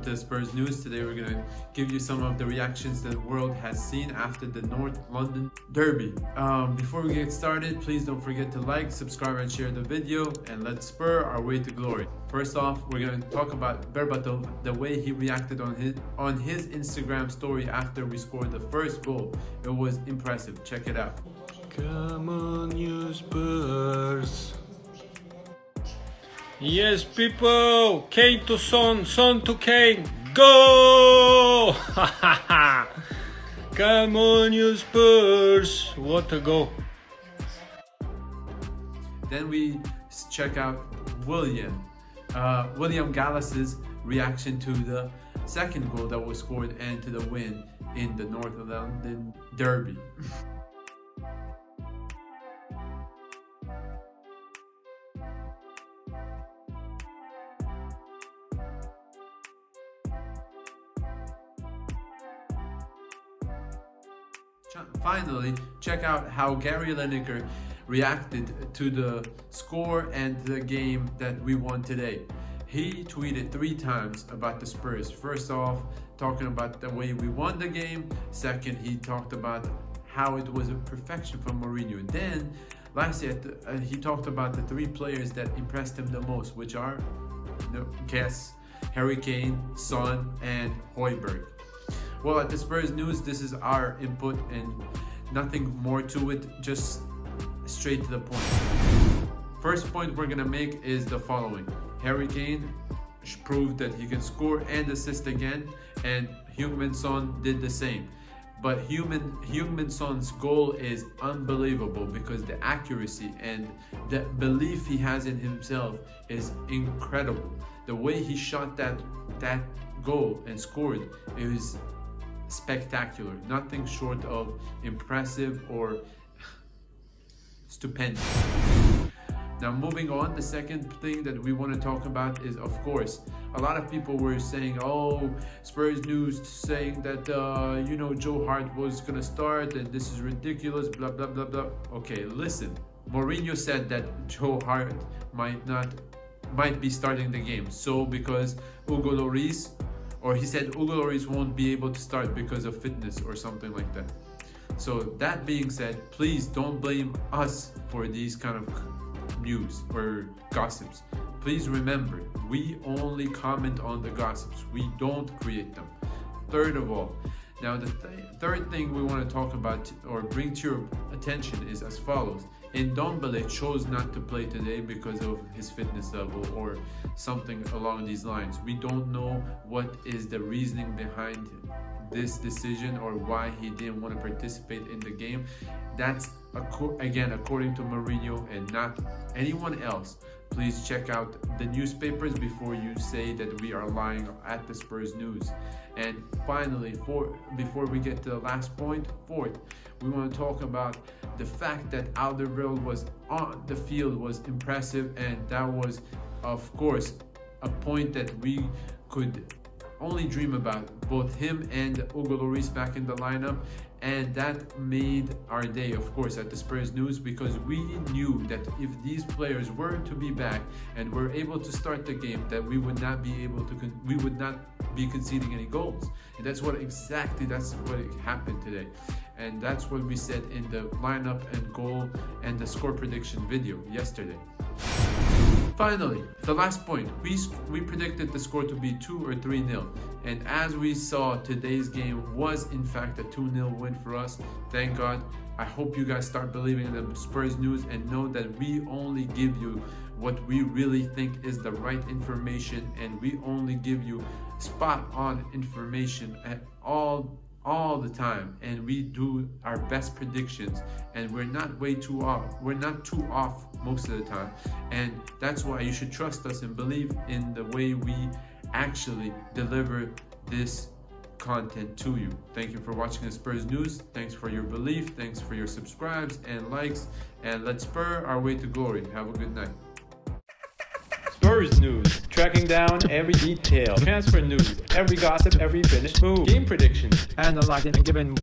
to Spurs News. Today we're going to give you some of the reactions the world has seen after the North London Derby. Before we get started, please don't forget to like, subscribe and share the video, and let's spur our way to glory. First off, we're going to talk about Berbatov, the way he reacted on his Instagram story after we scored the first goal. It was impressive. Check it out. Come on, you Spurs. Yes, people! Kane to Son, Son to Kane. Go! Come on, you Spurs. What a goal. Then we check out William Gallas's reaction to the second goal that was scored and to the win in the North London Derby. Finally, check out how Gary Lineker reacted to the score and the game that we won today. He tweeted 3 times about the Spurs. First off, talking about the way we won the game. Second, he talked about how it was a perfection from Mourinho. Then, lastly, he talked about the 3 players that impressed him the most, which are, guess, Harry Kane, Son, and Højbjerg. Well, at the Spurs News, this is our input and nothing more to it, just straight to the point. First point we're gonna make is the following. Harry Kane proved that he can score and assist again, and Heung-min Son did the same. But Heung-min Son's goal is unbelievable because the accuracy and the belief he has in himself is incredible. The way he shot that goal and scored, it was spectacular, nothing short of impressive or stupendous. Now moving on, the second thing that we want to talk about is, of course, a lot of people were saying, oh, Spurs News saying that Joe Hart was gonna start and this is ridiculous, blah blah blah blah. Okay, listen, Mourinho said that Joe Hart might be starting the game, so because Hugo Lloris, or he said Hugo Lloris won't be able to start because of fitness or something like that. So that being said, please don't blame us for these kind of news or gossips. Please remember, we only comment on the gossips. We don't create them. Third of all, now the third thing we want to talk about or bring to your attention is as follows. Ndombele chose not to play today because of his fitness level or something along these lines. We don't know what is the reasoning behind this decision or why he didn't want to participate in the game. That's again according to Mourinho and not anyone else. Please check out the newspapers before you say that we are lying at the Spurs News. And finally, before we get to the last point, fourth, we want to talk about the fact that Alderweireld was on the field was impressive, and that was, of course, a point that we could only dream about, both him and Hugo Lloris back in the lineup, and that made our day, of course, at the Spurs News, because we knew that if these players were to be back and were able to start the game, that we would not be conceding any goals. And that's what happened today. And that's what we said in the lineup and goal and the score prediction video yesterday. Finally, the last point, we predicted the score to be 2 or 3-0, and as we saw, today's game was in fact a 2-0 win for us. Thank God. I hope you guys start believing in the Spurs News and know that we only give you what we really think is the right information, and we only give you spot on information at all the time, and we do our best predictions, and we're not too off most of the time, and that's why you should trust us and believe in the way we actually deliver this content to you. Thank you for watching the Spurs News. Thanks for your belief, thanks for your subscribes and likes, and let's spur our way to glory. Have a good night. Spurs News, tracking down every detail. Transfer news, every gossip, every finished move. Game predictions, analyzing and giving